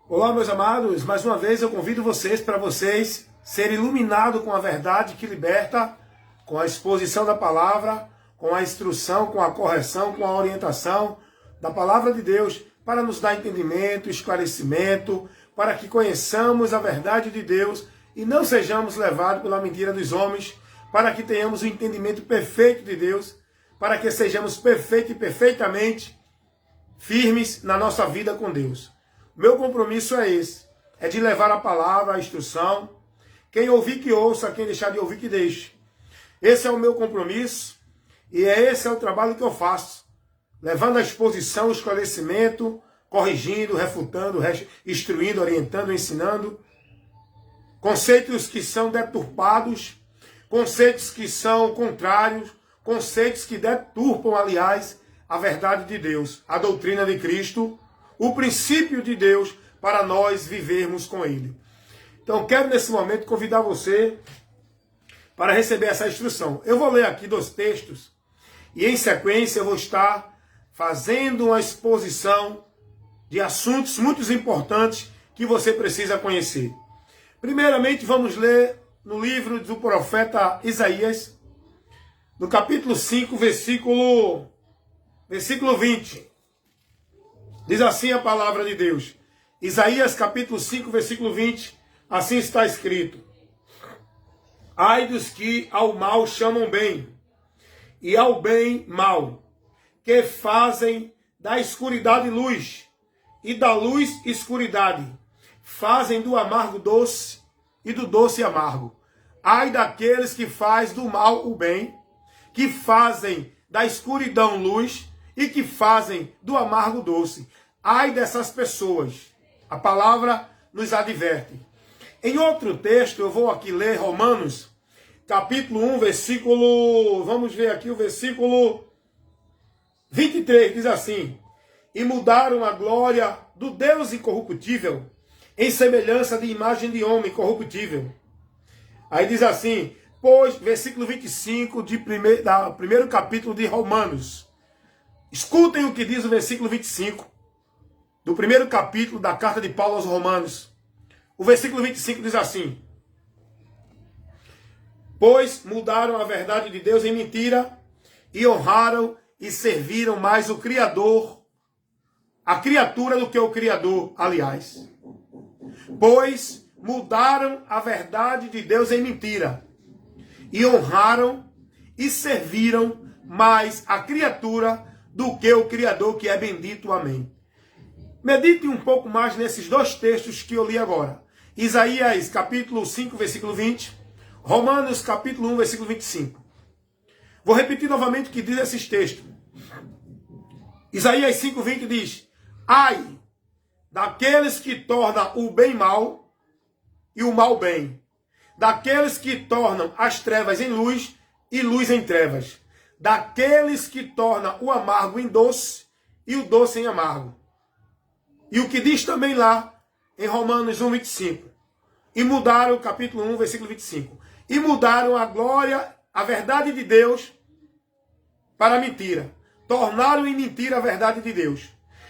Olá, meus amados, mais uma vez eu convido vocês para vocês serem iluminados com a verdade que liberta, com a exposição da palavra, com a instrução, com a correção, com a orientação da palavra de Deus, para nos dar entendimento, esclarecimento, para que conheçamos a verdade de Deus e não sejamos levados pela mentira dos homens, para que tenhamos o entendimento perfeito de Deus, para que sejamos perfeitos e perfeitamente firmes na nossa vida com Deus. Meu compromisso é esse, é de levar a palavra, a instrução. Quem ouvir que ouça, quem deixar de ouvir que deixe. Esse é o meu compromisso e esse é o trabalho que eu faço, levando a exposição, o esclarecimento, corrigindo, refutando, instruindo, orientando, ensinando. Conceitos que são deturpados, conceitos que são contrários, conceitos que deturpam, aliás, a verdade de Deus, a doutrina de Cristo, o princípio de Deus para nós vivermos com Ele. Então, quero nesse momento convidar você para receber essa instrução. Eu vou ler aqui 2 textos e em sequência eu vou estar fazendo uma exposição de assuntos muito importantes que você precisa conhecer. Primeiramente, vamos ler no livro do profeta Isaías, no capítulo 5, versículo 20. Diz assim a palavra de Deus. Isaías capítulo 5, versículo 20. Assim está escrito. Ai dos que ao mal chamam bem, e ao bem mal, que fazem da escuridade luz, e da luz escuridade, fazem do amargo doce, e do doce amargo. Ai daqueles que faz do mal o bem, que fazem da escuridão luz, e que fazem do amargo doce. Ai dessas pessoas. A palavra nos adverte. Em outro texto, eu vou aqui ler Romanos, capítulo 1, versículo... Vamos ver aqui o versículo 23. Diz assim. E mudaram a glória do Deus incorruptível em semelhança de imagem de homem corruptível. Aí diz assim, pois, versículo 25 do primeiro capítulo de Romanos. Escutem o que diz o versículo 25 do primeiro capítulo da carta de Paulo aos Romanos. O versículo 25 diz assim. Pois mudaram a verdade de Deus em mentira e honraram e serviram mais o Criador, a criatura do que o Criador, aliás. Pois mudaram a verdade de Deus em mentira e honraram e serviram mais a criatura do que o Criador, que é bendito. Amém. Medite um pouco mais nesses 2 textos que eu li agora. Isaías capítulo 5, versículo 20. Romanos capítulo 1, versículo 25. Vou repetir novamente o que diz esses textos. Isaías 5, 20 diz. Ai daqueles que tornam o bem mal e o mal bem. Daqueles que tornam as trevas em luz e luz em trevas. Daqueles que tornam o amargo em doce e o doce em amargo. E o que diz também lá em Romanos 1, 25. E mudaram, capítulo 1, versículo 25. E mudaram a glória, a verdade de Deus para a mentira. Tornaram em mentira a verdade de Deus.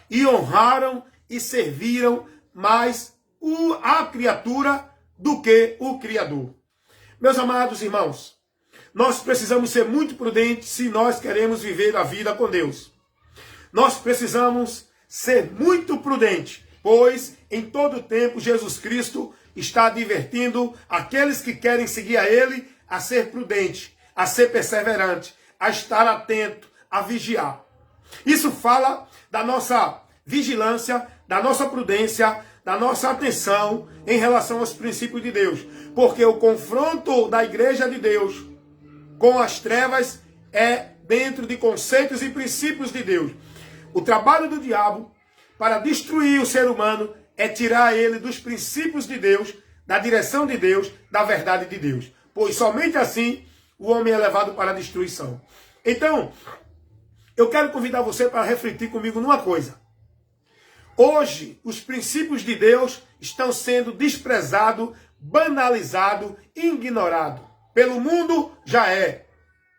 E honraram e serviram mais a criatura do que o Criador. Meus amados irmãos, nós precisamos ser muito prudentes se nós queremos viver a vida com Deus. Nós precisamos ser muito prudentes, pois em todo tempo Jesus Cristo está advertindo aqueles que querem seguir a Ele a ser prudente, a ser perseverante, a estar atento, a vigiar. Isso fala da nossa vigilância, da nossa prudência, da nossa atenção em relação aos princípios de Deus. Porque o confronto da igreja de Deus com as trevas é dentro de conceitos e princípios de Deus. O trabalho do diabo para destruir o ser humano é tirar ele dos princípios de Deus, da direção de Deus, da verdade de Deus. Pois somente assim o homem é levado para a destruição. Então, eu quero convidar você para refletir comigo numa coisa. Hoje, os princípios de Deus estão sendo desprezados, banalizados, ignorados. Pelo mundo, já é.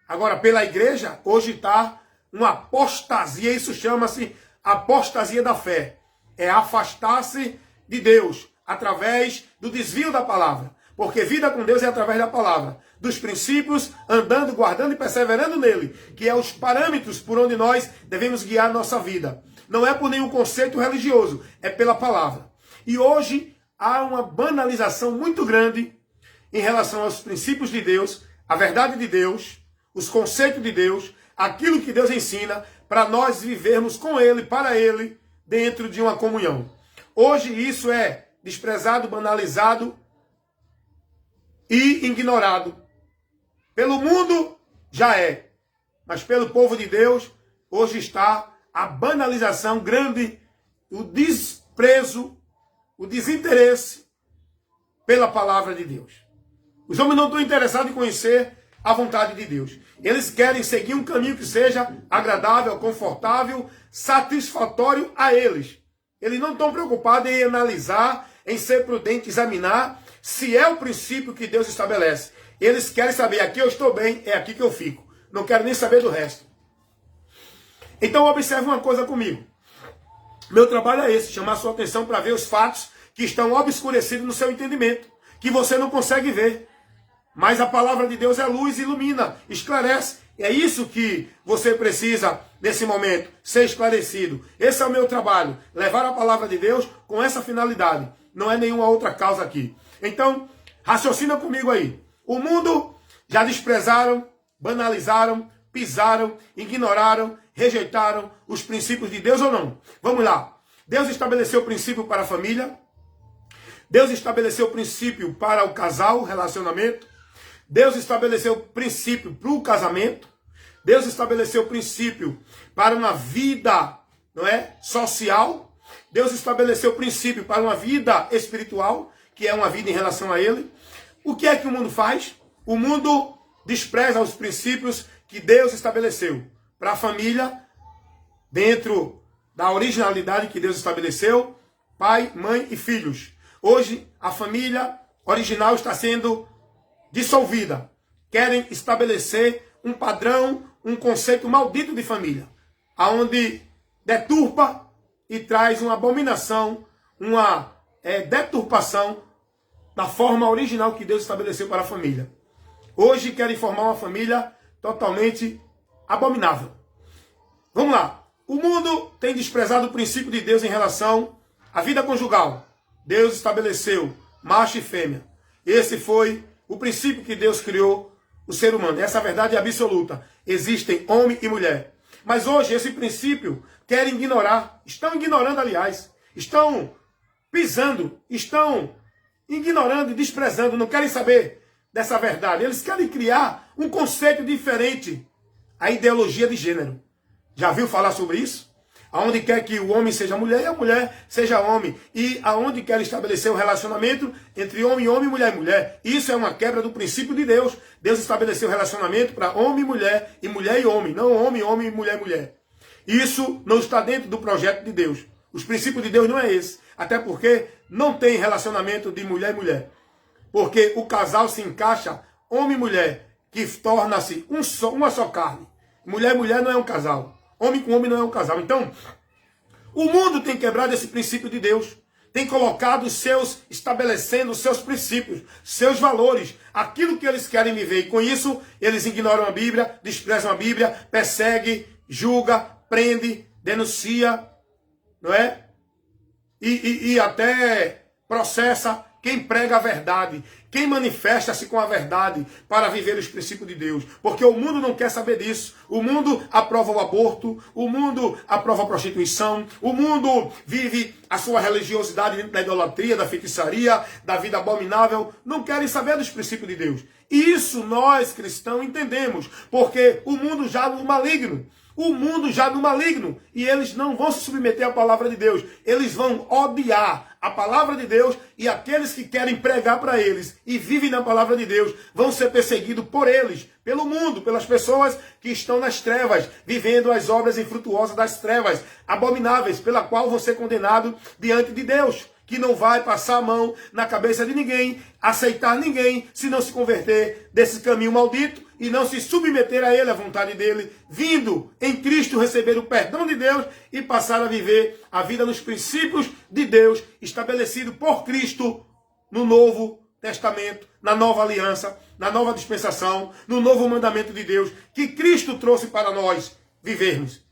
Agora, pela igreja, hoje está uma apostasia. Isso chama-se apostasia da fé. É afastar-se de Deus, através do desvio da palavra. Porque vida com Deus é através da palavra, dos princípios, andando, guardando e perseverando nele, que é os parâmetros por onde nós devemos guiar nossa vida. Não é por nenhum conceito religioso, é pela palavra. E hoje há uma banalização muito grande em relação aos princípios de Deus, a verdade de Deus, os conceitos de Deus, aquilo que Deus ensina, para nós vivermos com Ele, para Ele, dentro de uma comunhão. Hoje isso é desprezado, banalizado e ignorado. Pelo mundo já é, mas pelo povo de Deus hoje está a banalização grande, o desprezo, o desinteresse pela palavra de Deus. Os homens não estão interessados em conhecer a vontade de Deus. Eles querem seguir um caminho que seja agradável, confortável, satisfatório a eles. Eles não estão preocupados em analisar, em ser prudente, examinar se é o princípio que Deus estabelece. Eles querem saber, aqui eu estou bem, é aqui que eu fico. Não quero nem saber do resto. Então observe uma coisa comigo. Meu trabalho é esse, chamar sua atenção para ver os fatos que estão obscurecidos no seu entendimento, que você não consegue ver. Mas a palavra de Deus é luz, ilumina, esclarece. É isso que você precisa nesse momento, ser esclarecido. Esse é o meu trabalho, levar a palavra de Deus com essa finalidade. Não é nenhuma outra causa aqui. Então, raciocina comigo aí. O mundo já desprezaram, banalizaram, pisaram, ignoraram, rejeitaram os princípios de Deus ou não? Vamos lá. Deus estabeleceu o princípio para a família. Deus estabeleceu o princípio para o casal, relacionamento. Deus estabeleceu o princípio para o casamento. Deus estabeleceu o princípio para uma vida, não é, social. Deus estabeleceu o princípio para uma vida espiritual, que é uma vida em relação a Ele. O que é que o mundo faz? O mundo despreza os princípios que Deus estabeleceu para a família, dentro da originalidade que Deus estabeleceu, pai, mãe e filhos. Hoje, a família original está sendo dissolvida. Querem estabelecer um padrão, um conceito maldito de família, aonde deturpa e traz uma abominação, uma deturpação da forma original que Deus estabeleceu para a família. Hoje querem formar uma família totalmente abominável. Vamos lá. O mundo tem desprezado o princípio de Deus em relação à vida conjugal. Deus estabeleceu macho e fêmea. Esse foi o princípio que Deus criou o ser humano. Essa verdade é absoluta. Existem homem e mulher. Mas hoje esse princípio querem ignorar. Estão ignorando, aliás. Estão pisando. Estão ignorando e desprezando. Não querem saber dessa verdade. Eles querem criar um conceito diferente. A ideologia de gênero. Já viu falar sobre isso? Aonde quer que o homem seja mulher e a mulher seja homem. E aonde quer estabelecer um relacionamento entre homem, mulher e mulher. Isso é uma quebra do princípio de Deus. Deus estabeleceu relacionamento para homem e mulher e homem. Não homem, e mulher, mulher. Isso não está dentro do projeto de Deus. Os princípios de Deus não é esse. Até porque não tem relacionamento de mulher e mulher. Porque o casal se encaixa, homem e mulher, que torna-se uma só carne. Mulher e mulher não é um casal. Homem com homem não é um casal. Então, o mundo tem quebrado esse princípio de Deus. Tem colocado estabelecendo os seus princípios, seus valores, aquilo que eles querem viver. E com isso, eles ignoram a Bíblia, desprezam a Bíblia, perseguem, julga, prende, denuncia, não é? E até processa quem prega a verdade, quem manifesta-se com a verdade para viver os princípios de Deus. Porque o mundo não quer saber disso. O mundo aprova o aborto, o mundo aprova a prostituição, o mundo vive a sua religiosidade dentro da idolatria, da feitiçaria, da vida abominável. Não querem saber dos princípios de Deus. E isso nós, cristãos, entendemos. Porque o mundo já no maligno. O mundo já no maligno. E eles não vão se submeter à palavra de Deus. Eles vão odiar a palavra de Deus, e aqueles que querem pregar para eles e vivem na palavra de Deus vão ser perseguidos por eles, pelo mundo, pelas pessoas que estão nas trevas, vivendo as obras infrutuosas das trevas, abomináveis, pela qual vão ser condenados diante de Deus. que não vai passar a mão na cabeça de ninguém, aceitar ninguém, se não se converter desse caminho maldito e não se submeter a ele, à vontade dele, vindo em Cristo receber o perdão de Deus e passar a viver a vida nos princípios de Deus, estabelecido por Cristo no Novo Testamento, na nova aliança, na nova dispensação, no novo mandamento de Deus, que Cristo trouxe para nós vivermos.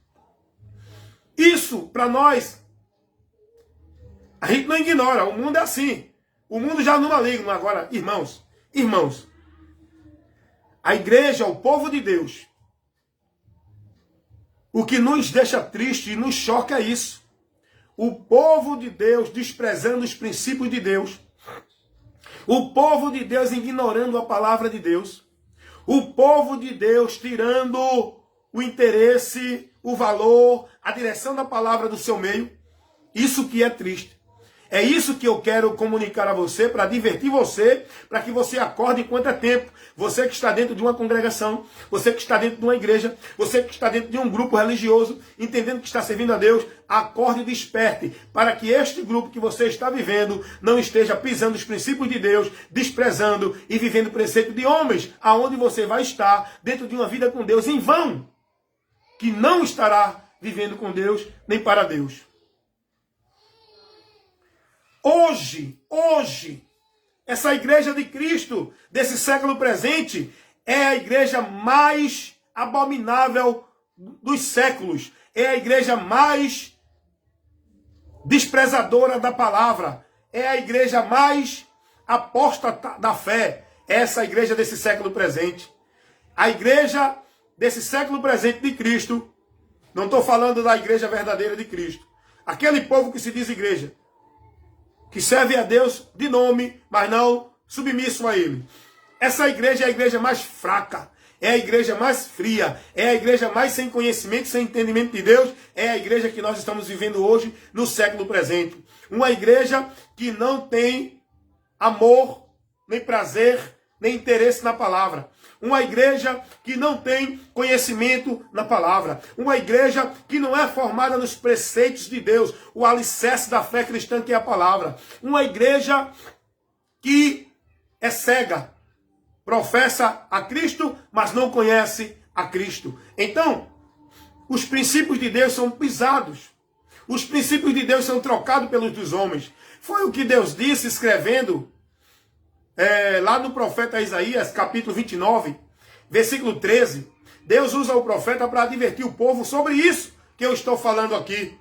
Isso, para nós, a gente não ignora, o mundo é assim. O mundo já não é maligno. Agora, irmãos, a igreja, o povo de Deus, o que nos deixa triste e nos choca é isso. O povo de Deus desprezando os princípios de Deus. O povo de Deus ignorando a palavra de Deus. O povo de Deus tirando o interesse, o valor, a direção da palavra do seu meio. Isso que é triste. É isso que eu quero comunicar a você, para divertir você, para que você acorde enquanto é tempo. Você que está dentro de uma congregação, você que está dentro de uma igreja, você que está dentro de um grupo religioso, entendendo que está servindo a Deus, acorde e desperte, para que este grupo que você está vivendo não esteja pisando os princípios de Deus, desprezando e vivendo o preceito de homens, aonde você vai estar dentro de uma vida com Deus em vão, que não estará vivendo com Deus nem para Deus. Hoje, essa igreja de Cristo, desse século presente, é a igreja mais abominável dos séculos. É a igreja mais desprezadora da palavra. É a igreja mais apóstata da fé. Essa igreja desse século presente. A igreja desse século presente de Cristo, não estou falando da igreja verdadeira de Cristo. Aquele povo que se diz igreja, que serve a Deus de nome, mas não submisso a Ele. Essa igreja é a igreja mais fraca, é a igreja mais fria, é a igreja mais sem conhecimento, sem entendimento de Deus, é a igreja que nós estamos vivendo hoje no século presente. Uma igreja que não tem amor, nem prazer, nem interesse na palavra. Uma igreja que não tem conhecimento na palavra. Uma igreja que não é formada nos preceitos de Deus, o alicerce da fé cristã que é a palavra. Uma igreja que é cega, professa a Cristo, mas não conhece a Cristo. Então, os princípios de Deus são pisados. Os princípios de Deus são trocados pelos dos homens. Foi o que Deus disse escrevendo lá no profeta Isaías, capítulo 29, versículo 13. Deus usa o profeta para advertir o povo sobre isso que eu estou falando aqui.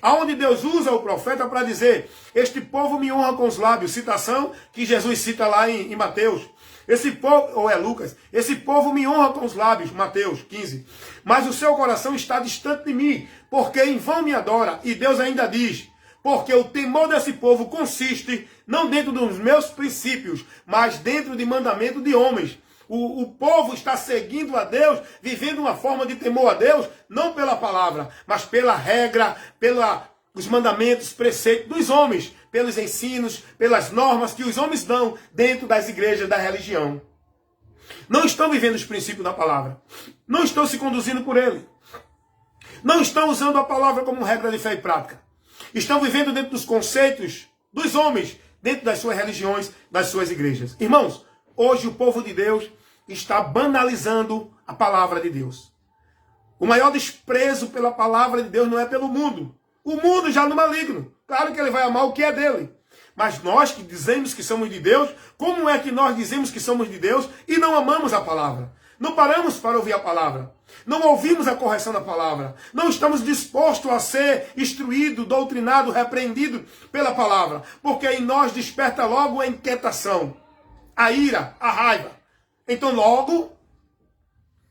Aonde Deus usa o profeta para dizer: este povo me honra com os lábios. Citação que Jesus cita lá em Mateus. Esse povo, ou é Lucas, esse povo me honra com os lábios, Mateus 15. Mas o seu coração está distante de mim, porque em vão me adora. E Deus ainda diz: porque o temor desse povo consiste não dentro dos meus princípios, mas dentro de mandamento de homens. O povo está seguindo a Deus, vivendo uma forma de temor a Deus, não pela palavra, mas pela regra, pelos mandamentos, preceitos dos homens, pelos ensinos, pelas normas que os homens dão dentro das igrejas da religião. Não estão vivendo os princípios da palavra. Não estão se conduzindo por ele. Não estão usando a palavra como regra de fé e prática. Estão vivendo dentro dos conceitos dos homens, dentro das suas religiões, das suas igrejas. Irmãos, hoje o povo de Deus está banalizando a palavra de Deus. O maior desprezo pela palavra de Deus não é pelo mundo. O mundo já no maligno. Claro que ele vai amar o que é dele. Mas nós que dizemos que somos de Deus, como é que nós dizemos que somos de Deus e não amamos a palavra? Não paramos para ouvir a palavra. Não ouvimos a correção da palavra. Não estamos dispostos a ser instruído, doutrinado, repreendido pela palavra. Porque em nós desperta logo a inquietação, a ira, a raiva. Então logo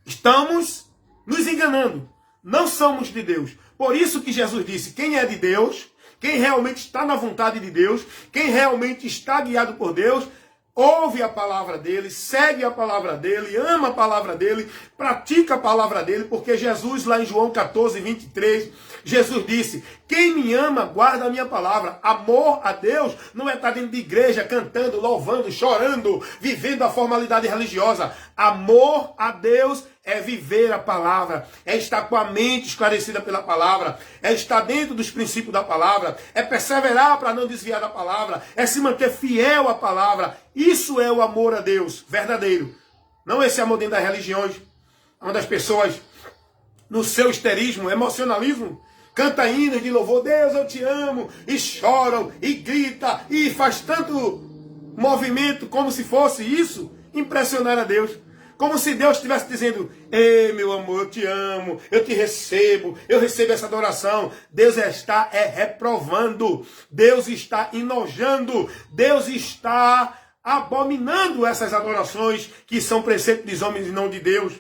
estamos nos enganando. Não somos de Deus. Por isso que Jesus disse: quem é de Deus, quem realmente está na vontade de Deus, quem realmente está guiado por Deus, ouve a palavra dele, segue a palavra dele, ama a palavra dele, pratica a palavra dele, porque Jesus, lá em João 14, 23, Jesus disse: quem me ama, guarda a minha palavra. Amor a Deus não é estar dentro de igreja, cantando, louvando, chorando, vivendo a formalidade religiosa. Amor a Deus é viver a palavra, é estar com a mente esclarecida pela palavra, é estar dentro dos princípios da palavra, é perseverar para não desviar da palavra, é se manter fiel à palavra. Isso é o amor a Deus verdadeiro. Não esse amor dentro das religiões, onde as pessoas, no seu histerismo, emocionalismo, canta hinos de louvor, Deus eu te amo, e choram, e grita, e faz tanto movimento como se fosse isso, impressionar a Deus. Como se Deus estivesse dizendo, ei meu amor, eu te amo, eu te recebo, eu recebo essa adoração. Deus está reprovando, Deus está enojando, Deus está abominando essas adorações que são preceitos dos homens e não de Deus.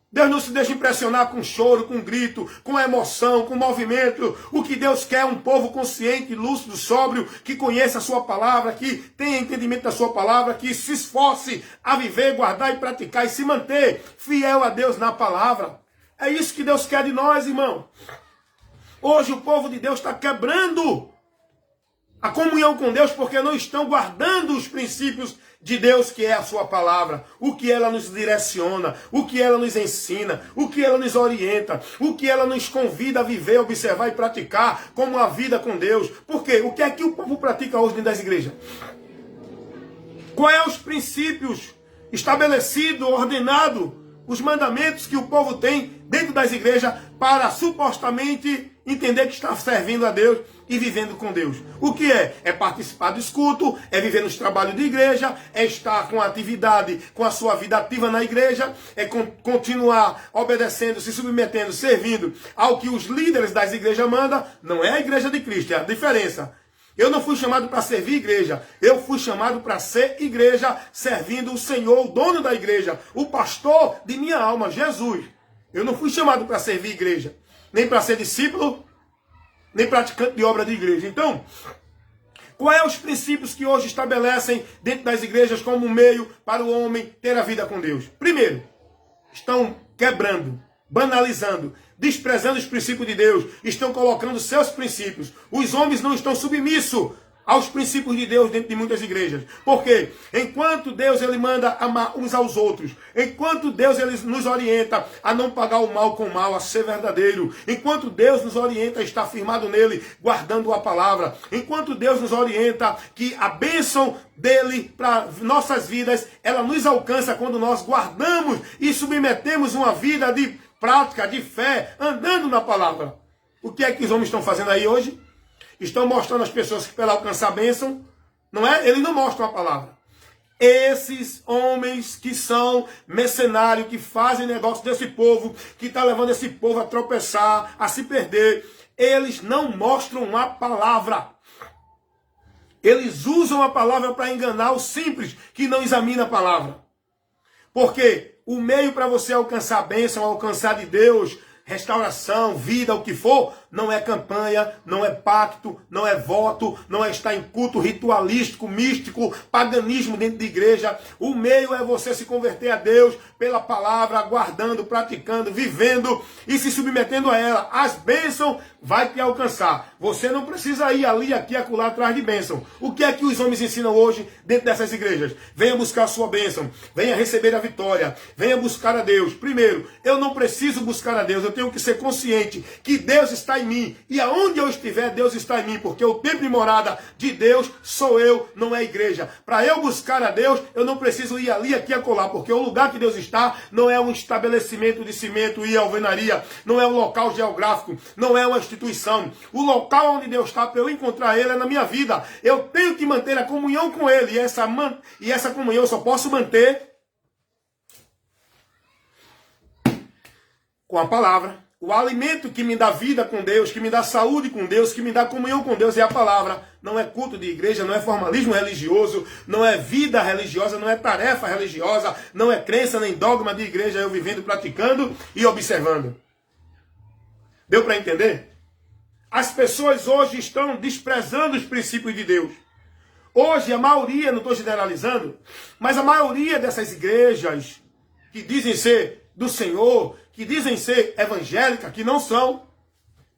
Deus não se deixa impressionar com choro, com grito, com emoção, com movimento. O que Deus quer é um povo consciente, lúcido, sóbrio, que conheça a sua palavra, que tenha entendimento da sua palavra, que se esforce a viver, guardar e praticar e se manter fiel a Deus na palavra. É isso que Deus quer de nós, irmão. Hoje o povo de Deus está quebrando a comunhão com Deus porque não estão guardando os princípios de Deus, que é a sua palavra, o que ela nos direciona, o que ela nos ensina, o que ela nos orienta, o que ela nos convida a viver, observar e praticar como a vida com Deus. Por quê? O que é que o povo pratica hoje dentro das igrejas? Quais são os princípios estabelecidos, ordenados, os mandamentos que o povo tem dentro das igrejas para supostamente entender que está servindo a Deus e vivendo com Deus? O que é? É participar dos cultos, é viver nos trabalhos de igreja, é estar com a atividade, com a sua vida ativa na igreja, é continuar obedecendo, se submetendo, servindo ao que os líderes das igrejas mandam. Não é a igreja de Cristo, é a diferença. Eu não fui chamado para servir igreja, eu fui chamado para ser igreja, servindo o Senhor, o dono da igreja, o pastor de minha alma, Jesus. Eu não fui chamado para servir igreja, nem para ser discípulo, nem praticante de obra de igreja. Então, quais são os princípios que hoje estabelecem dentro das igrejas como meio para o homem ter a vida com Deus? Primeiro, estão quebrando, banalizando, desprezando os princípios de Deus, estão colocando seus princípios. Os homens não estão submissos aos princípios de Deus dentro de muitas igrejas. Por quê? Enquanto Deus ele manda amar uns aos outros, enquanto Deus ele nos orienta a não pagar o mal com o mal, a ser verdadeiro, enquanto Deus nos orienta a estar firmado nele, guardando a palavra, enquanto Deus nos orienta que a bênção dele para nossas vidas, ela nos alcança quando nós guardamos e submetemos uma vida de prática, de fé, andando na palavra. O que é que os homens estão fazendo aí hoje? Estão mostrando às pessoas que para alcançar a bênção, não é? Eles não mostram a palavra. Esses homens que são mercenários, que fazem negócio desse povo, que está levando esse povo a tropeçar, a se perder, eles não mostram a palavra. Eles usam a palavra para enganar o simples, que não examina a palavra. Porque o meio para você alcançar a bênção, alcançar de Deus, restauração, vida, o que for, não é campanha, não é pacto, não é voto, não é estar em culto ritualístico, místico, paganismo dentro de igreja. O meio é você se converter a Deus pela palavra, aguardando, praticando, vivendo e se submetendo a ela. As bênçãos vai te alcançar. Você não precisa ir ali, aqui, acolá, atrás de bênção. O que é que os homens ensinam hoje dentro dessas igrejas? Venha buscar a sua bênção, venha receber a vitória, venha buscar a Deus. Primeiro, eu não preciso buscar a Deus, eu tenho que ser consciente que Deus está em mim. E aonde eu estiver, Deus está em mim, porque o templo e morada de Deus sou eu, não é a igreja. Para eu buscar a Deus, eu não preciso ir ali, aqui, acolá, porque o lugar que Deus está não é um estabelecimento de cimento e alvenaria, não é um local geográfico, não é uma instituição. O local onde Deus está, para eu encontrar Ele, é na minha vida. Eu tenho que manter a comunhão com Ele, e essa comunhão eu só posso manter com a palavra. O alimento que me dá vida com Deus, que me dá saúde com Deus, que me dá comunhão com Deus é a palavra. Não é culto de igreja, não é formalismo religioso, não é vida religiosa, não é tarefa religiosa, não é crença nem dogma de igreja, eu vivendo, praticando e observando. Deu para entender? As pessoas hoje estão desprezando os princípios de Deus. Hoje a maioria, não estou generalizando, mas a maioria dessas igrejas que dizem ser do Senhor, que dizem ser evangélica, que não são,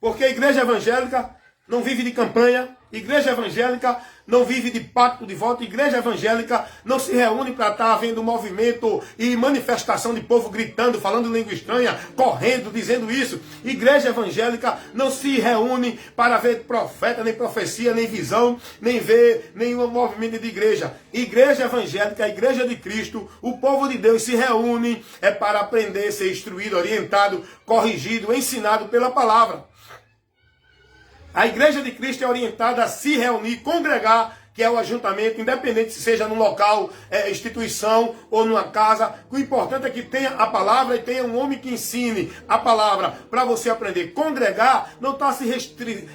porque a igreja evangélica não vive de campanha, Igreja evangélica não vive de pacto de voto. Igreja evangélica não se reúne para estar havendo movimento e manifestação de povo gritando, falando língua estranha, correndo, dizendo isso. Igreja evangélica não se reúne para ver profeta, nem profecia, nem visão, nem ver nenhum movimento de igreja. Igreja evangélica, a igreja de Cristo, o povo de Deus se reúne para aprender, ser instruído, orientado, corrigido, ensinado pela palavra. A igreja de Cristo é orientada a se reunir, congregar, que é o ajuntamento, independente se seja num local, instituição ou numa casa. O importante é que tenha a palavra e tenha um homem que ensine a palavra para você aprender. Congregar não está se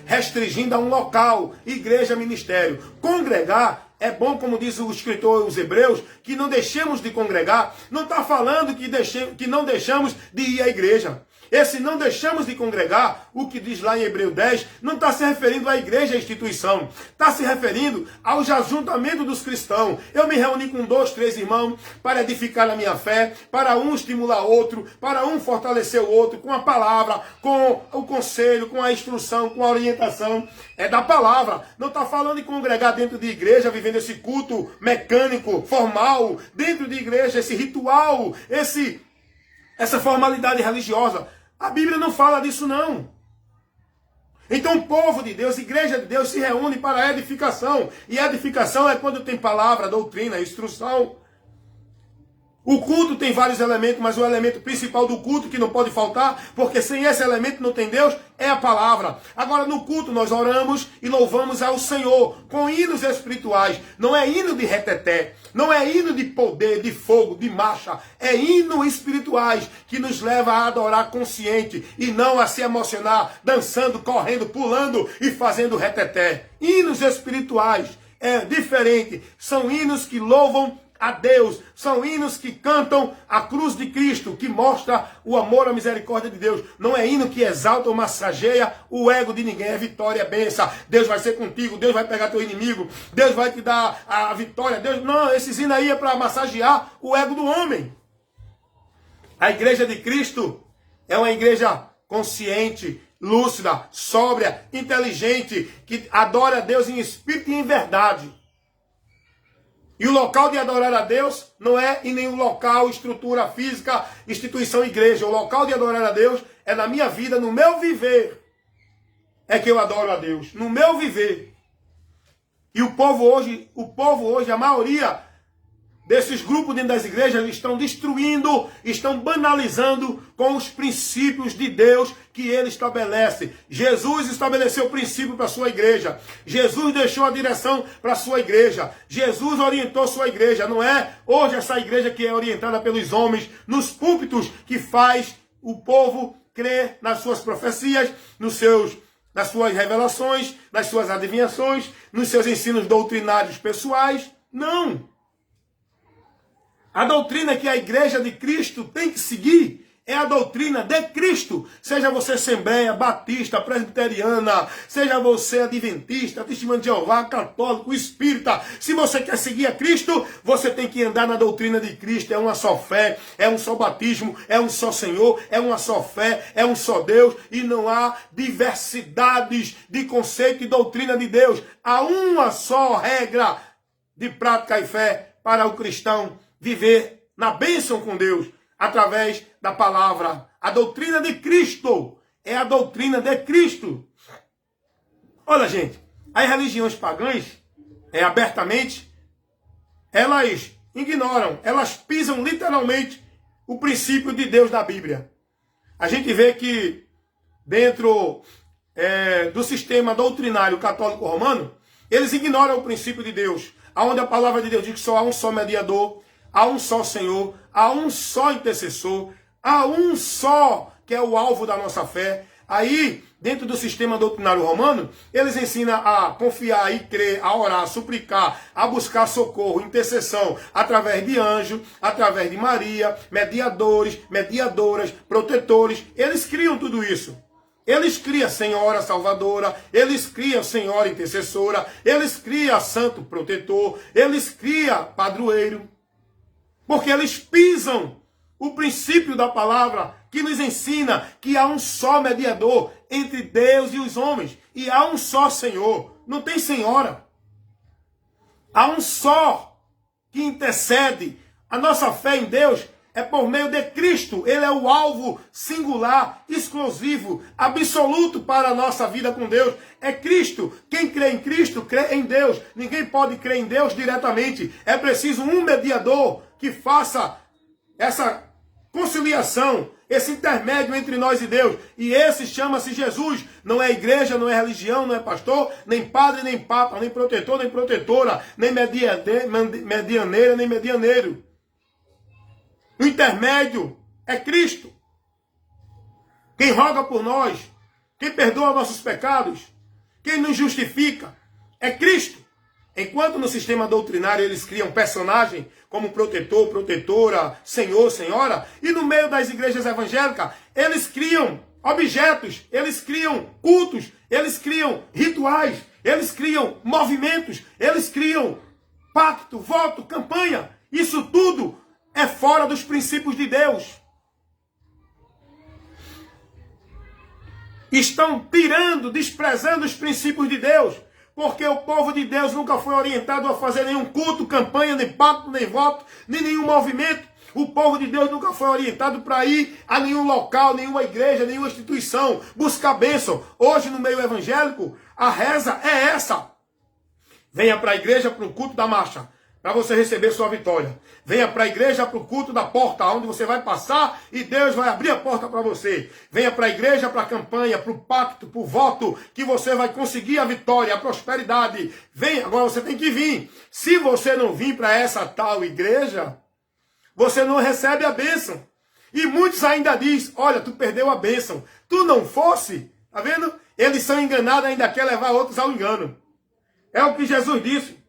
restringindo a um local, igreja, ministério. Congregar é bom, como diz o escritor os Hebreus, que não deixemos de congregar. Não está falando que não deixamos de ir à igreja. Esse não deixamos de congregar, o que diz lá em Hebreu 10, não está se referindo à igreja, à instituição. Está se referindo ao ajuntamento dos cristãos. Eu me reuni com 2, 3 irmãos para edificar a minha fé, para um estimular outro, para um fortalecer o outro, com a palavra, com o conselho, com a instrução, com a orientação. É da palavra. Não está falando de congregar dentro de igreja, vivendo esse culto mecânico, formal, dentro de igreja, esse ritual, essa formalidade religiosa. A Bíblia não fala disso, não. Então o povo de Deus, a igreja de Deus, se reúne para a edificação. E a edificação é quando tem palavra, doutrina, instrução. O culto tem vários elementos, mas o elemento principal do culto que não pode faltar, porque sem esse elemento não tem Deus, é a palavra. Agora no culto nós oramos e louvamos ao Senhor com hinos espirituais. Não é hino de reteté, não é hino de poder, de fogo, de marcha. É hino espirituais que nos leva a adorar consciente e não a se emocionar, dançando, correndo, pulando e fazendo reteté. Hinos espirituais é diferente. São hinos que louvam a Deus, são hinos que cantam a cruz de Cristo, que mostra o amor, a misericórdia de Deus. Não é hino que exalta ou massageia o ego de ninguém, é vitória, é bênção. Deus vai ser contigo, Deus vai pegar teu inimigo, Deus vai te dar a vitória. Deus... Não, esses hinos aí é para massagear o ego do homem. A igreja de Cristo é uma igreja consciente, lúcida, sóbria, inteligente, que adora a Deus em espírito e em verdade. E o local de adorar a Deus não é em nenhum local, estrutura física, instituição, igreja. O local de adorar a Deus é na minha vida, no meu viver. É que eu adoro a Deus, no meu viver. E o povo hoje, a maioria desses grupos dentro das igrejas estão destruindo, estão banalizando com os princípios de Deus que ele estabelece. Jesus estabeleceu o princípio para a sua igreja. Jesus deixou a direção para a sua igreja. Jesus orientou a sua igreja. Não é hoje essa igreja que é orientada pelos homens, nos púlpitos, que faz o povo crer nas suas profecias, nas suas revelações, nas suas adivinhações, nos seus ensinos doutrinários pessoais. Não! A doutrina que a igreja de Cristo tem que seguir é a doutrina de Cristo. Seja você assembleia, batista, presbiteriana, seja você adventista, testemunho de Jeová, católico, espírita. Se você quer seguir a Cristo, você tem que andar na doutrina de Cristo. É uma só fé, é um só batismo, é um só Senhor, é uma só fé, é um só Deus. E não há diversidades de conceito e doutrina de Deus. Há uma só regra de prática e fé para o cristão viver na bênção com Deus, através da palavra. A doutrina de Cristo é a doutrina de Cristo. Olha, gente, as religiões pagãs, abertamente, elas ignoram, elas pisam literalmente o princípio de Deus da Bíblia. A gente vê que dentro do sistema doutrinário católico romano, eles ignoram o princípio de Deus, onde a palavra de Deus diz que só há um só mediador, há um só Senhor, há um só intercessor, há um só que é o alvo da nossa fé. Aí, dentro do sistema doutrinário romano, eles ensinam a confiar e crer, a orar, a suplicar, a buscar socorro, intercessão, através de anjo, através de Maria, mediadores, mediadoras, protetores. Eles criam tudo isso. Eles criam Senhora Salvadora, eles criam Senhora Intercessora, eles criam Santo Protetor, eles criam Padroeiro. Porque eles pisam o princípio da palavra que nos ensina que há um só mediador entre Deus e os homens. E há um só Senhor. não tem senhora. Há um só que intercede. A nossa fé em Deus é por meio de Cristo. Ele é o alvo singular, exclusivo, absoluto para a nossa vida com Deus. É Cristo. Quem crê em Cristo, crê em Deus. Ninguém pode crer em Deus diretamente. É preciso um mediador que faça essa conciliação, esse intermédio entre nós e Deus. E esse chama-se Jesus. Não é igreja, não é religião, não é pastor, nem padre, nem papa, nem protetor, nem protetora, nem medianeira, nem medianeiro. O intermédio é Cristo. Quem roga por nós, quem perdoa nossos pecados, quem nos justifica, é Cristo. Enquanto no sistema doutrinário eles criam personagem como protetor, protetora, senhor, senhora, e no meio das igrejas evangélicas eles criam objetos, eles criam cultos, eles criam rituais, eles criam movimentos, eles criam pacto, voto, campanha. Isso tudo é fora dos princípios de Deus. Estão tirando, desprezando os princípios de Deus. Porque o povo de Deus nunca foi orientado a fazer nenhum culto, campanha, nem pacto, nem voto, nem nenhum movimento. O povo de Deus nunca foi orientado para ir a nenhum local, nenhuma igreja, nenhuma instituição, buscar bênção. Hoje, no meio evangélico, a reza é essa. Venha para a igreja para o culto da marcha, para você receber sua vitória. Venha para a igreja, para o culto da porta, onde você vai passar e Deus vai abrir a porta para você. Venha para a igreja, para a campanha, para o pacto, para o voto, que você vai conseguir a vitória, a prosperidade. Venha, agora você tem que vir. Se você não vir para essa tal igreja, você não recebe a bênção. E muitos ainda dizem, olha, tu perdeu a bênção. Tu não fosse, tá vendo? Eles são enganados, ainda quer levar outros ao engano. É o que Jesus disse.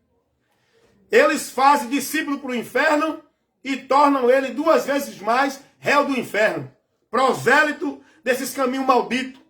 Eles fazem discípulo para o inferno e tornam ele 2 vezes mais réu do inferno. Prosélito desses caminhos malditos.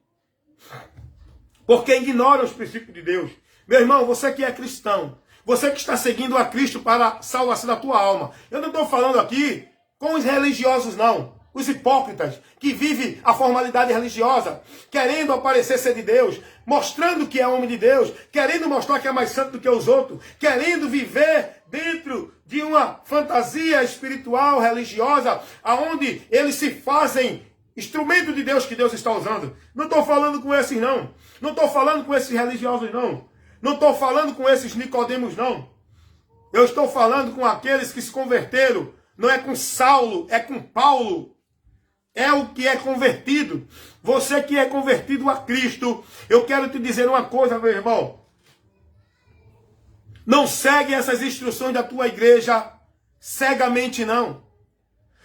Porque ignoram os princípios de Deus. Meu irmão, você que é cristão, você que está seguindo a Cristo para a salvação da tua alma. Eu não estou falando aqui com os religiosos, não. Os hipócritas que vivem a formalidade religiosa, querendo aparecer ser de Deus, mostrando que é homem de Deus, querendo mostrar que é mais santo do que os outros, querendo viver dentro de uma fantasia espiritual, religiosa, aonde eles se fazem instrumento de Deus que Deus está usando. Não estou falando com esses, não. Não estou falando com esses religiosos, não. Não estou falando com esses Nicodemos, não. Eu estou falando com aqueles que se converteram. Não é com Saulo, é com Paulo. É o que é convertido. Você que é convertido a Cristo, eu quero te dizer uma coisa, meu irmão. Não segue essas instruções da tua igreja cegamente, não.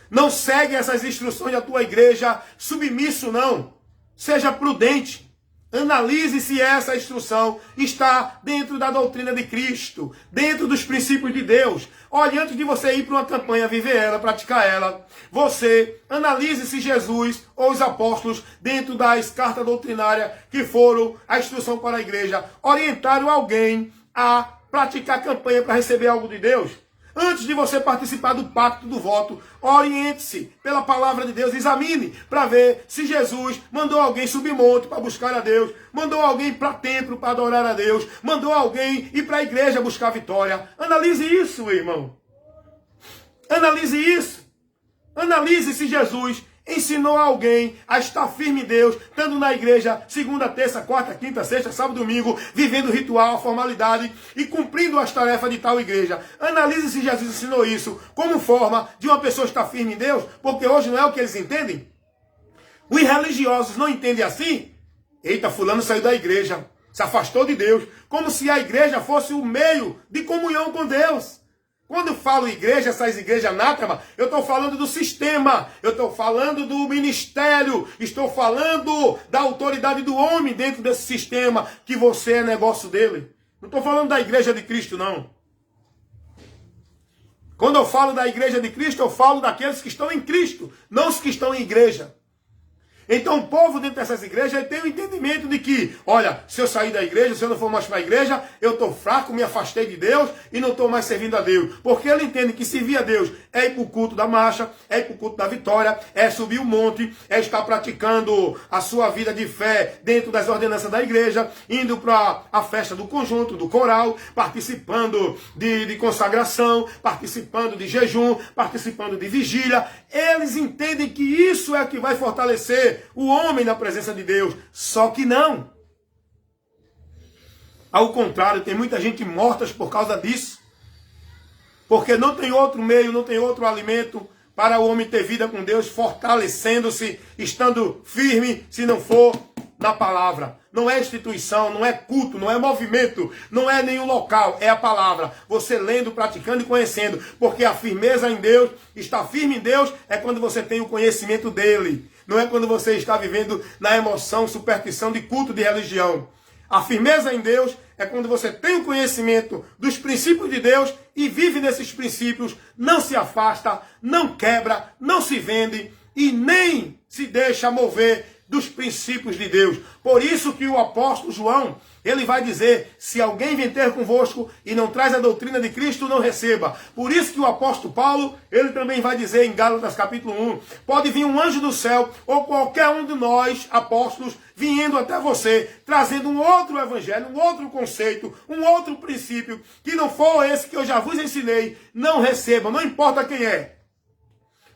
Não segue essas instruções da tua igreja submisso, não. Seja prudente. Analise se essa instrução está dentro da doutrina de Cristo, dentro dos princípios de Deus. Olhe, antes de você ir para uma campanha, viver ela, praticar ela, você analise se Jesus ou os apóstolos, dentro das cartas doutrinárias que foram a instrução para a igreja, orientaram alguém a praticar campanha para receber algo de Deus. Antes de você participar do pacto do voto, oriente-se pela palavra de Deus, examine para ver se Jesus mandou alguém subir monte para buscar a Deus, mandou alguém para templo para adorar a Deus, mandou alguém ir para a igreja buscar vitória. Analise isso, meu irmão. Analise isso. Analise se Jesus ensinou alguém a estar firme em Deus, estando na igreja segunda, terça, quarta, quinta, sexta, sábado, domingo, vivendo o ritual, a formalidade e cumprindo as tarefas de tal igreja. Analise se Jesus ensinou isso como forma de uma pessoa estar firme em Deus, porque hoje não é o que eles entendem. Os religiosos não entendem assim. Eita, fulano saiu da igreja, se afastou de Deus, como se a igreja fosse o meio de comunhão com Deus. Quando eu falo igreja, essas igrejas anátema, eu estou falando do sistema, eu estou falando do ministério, estou falando da autoridade do homem dentro desse sistema, que você é negócio dele. Não estou falando da igreja de Cristo, não. Quando eu falo da igreja de Cristo, eu falo daqueles que estão em Cristo, não os que estão em igreja. Então o povo dentro dessas igrejas ele tem o entendimento de que, olha, se eu sair da igreja, se eu não for mais para a igreja, eu estou fraco, me afastei de Deus e não estou mais servindo a Deus. Porque ele entende que servir a Deus é ir para o culto da marcha, é ir para o culto da vitória, é subir o monte, é estar praticando a sua vida de fé dentro das ordenanças da igreja, indo para a festa do conjunto, do coral, participando de consagração, participando de jejum, participando de vigília. Eles entendem que isso é que vai fortalecer o homem na presença de Deus. Só que não. Ao contrário, tem muita gente morta por causa disso. Porque não tem outro meio, não tem outro alimento para o homem ter vida com Deus, fortalecendo-se, estando firme, se não for na palavra. Não é instituição, não é culto, não é movimento, não é nenhum local, é a palavra. Você lendo, praticando e conhecendo. Porque a firmeza em Deus, estar firme em Deus, é quando você tem o conhecimento dele. Não é quando você está vivendo na emoção, superstição de culto de religião. A firmeza em Deus é quando você tem o conhecimento dos princípios de Deus e vive nesses princípios, não se afasta, não quebra, não se vende e nem se deixa mover dos princípios de Deus. Por isso que o apóstolo João, ele vai dizer, se alguém vem ter convosco e não traz a doutrina de Cristo, não receba. Por isso que o apóstolo Paulo, ele também vai dizer em Gálatas capítulo 1, pode vir um anjo do céu, ou qualquer um de nós, apóstolos, vindo até você, trazendo um outro evangelho, um outro conceito, um outro princípio, que não for esse que eu já vos ensinei, não receba, não importa quem é.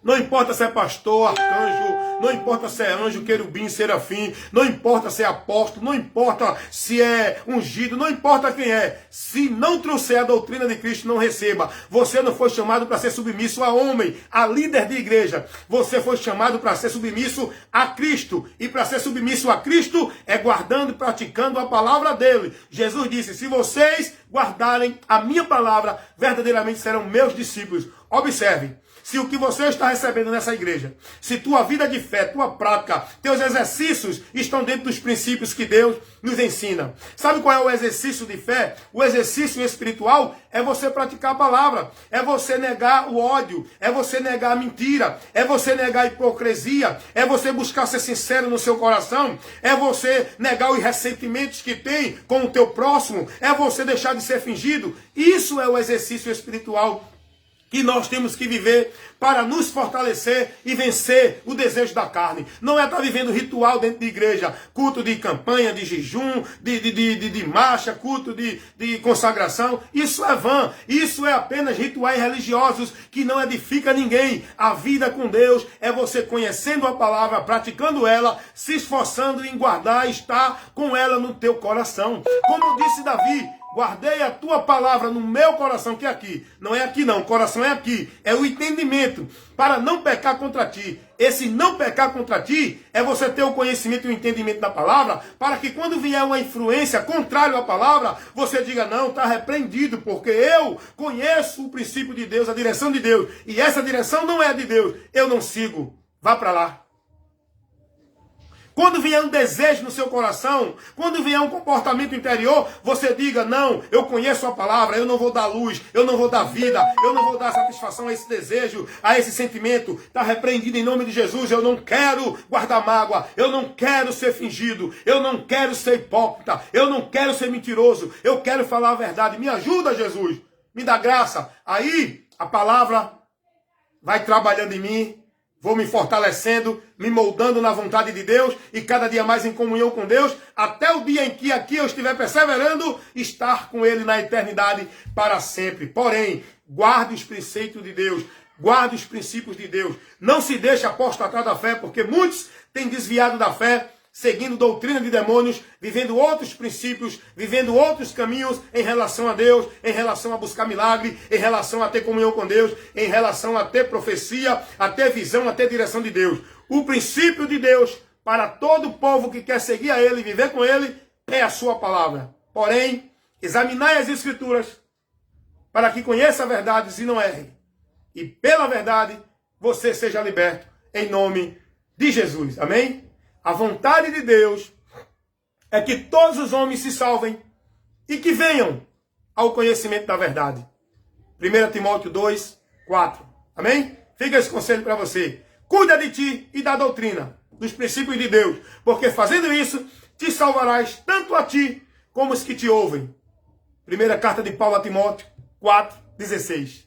Não importa se é pastor, arcanjo, não importa se é anjo, querubim, serafim, não importa se é apóstolo, não importa se é ungido, não importa quem é. Se não trouxer a doutrina de Cristo, não receba. Você não foi chamado para ser submisso a homem, a líder de igreja. Você foi chamado para ser submisso a Cristo. E para ser submisso a Cristo é guardando e praticando a palavra dele. Jesus disse, se vocês guardarem a minha palavra, verdadeiramente serão meus discípulos. Observe. Se o que você está recebendo nessa igreja, se tua vida de fé, tua prática, teus exercícios estão dentro dos princípios que Deus nos ensina. Sabe qual é o exercício de fé? O exercício espiritual é você praticar a palavra, é você negar o ódio, é você negar a mentira, é você negar a hipocrisia, é você buscar ser sincero no seu coração, é você negar os ressentimentos que tem com o teu próximo, é você deixar de ser fingido. Isso é o exercício espiritual que nós temos que viver para nos fortalecer e vencer o desejo da carne. Não é estar vivendo ritual dentro de igreja, culto de campanha, de jejum, de marcha, culto de consagração. Isso é vã, isso é apenas rituais religiosos que não edifica ninguém. A vida com Deus é você conhecendo a palavra, praticando ela, se esforçando em guardar e estar com ela no teu coração. Como disse Davi, guardei a tua palavra no meu coração, que é aqui. Não é aqui não, o coração é aqui. É o entendimento para não pecar contra ti. Esse não pecar contra ti é você ter o conhecimento e o entendimento da palavra, para que quando vier uma influência contrária à palavra, você diga, não, está repreendido, porque eu conheço o princípio de Deus, a direção de Deus. E essa direção não é de Deus. Eu não sigo. Vá para lá. Quando vier um desejo no seu coração, quando vier um comportamento interior, você diga, não, eu conheço a palavra, eu não vou dar luz, eu não vou dar vida, eu não vou dar satisfação a esse desejo, a esse sentimento. Está repreendido em nome de Jesus. Eu não quero guardar mágoa, eu não quero ser fingido, eu não quero ser hipócrita, eu não quero ser mentiroso, eu quero falar a verdade. Me ajuda, Jesus, me dá graça. Aí a palavra vai trabalhando em mim, vou me fortalecendo, me moldando na vontade de Deus e cada dia mais em comunhão com Deus, até o dia em que aqui eu estiver perseverando, estar com Ele na eternidade para sempre. Porém, guarde os preceitos de Deus, guarde os princípios de Deus. Não se deixe apostatar da fé, porque muitos têm desviado da fé, seguindo doutrina de demônios, vivendo outros princípios, vivendo outros caminhos em relação a Deus, em relação a buscar milagre, em relação a ter comunhão com Deus, em relação a ter profecia, a ter visão, a ter direção de Deus. O princípio de Deus para todo povo que quer seguir a Ele e viver com Ele é a sua palavra. Porém, examinai as Escrituras para que conheça a verdade e não erre. E pela verdade você seja liberto em nome de Jesus. Amém? A vontade de Deus é que todos os homens se salvem e que venham ao conhecimento da verdade. 1 Timóteo 2, 4. Amém? Fica esse conselho para você. Cuida de ti e da doutrina. dos princípios de Deus, porque fazendo isso, te salvarás tanto a ti como os que te ouvem. Primeira carta de Paulo a Timóteo 4:16.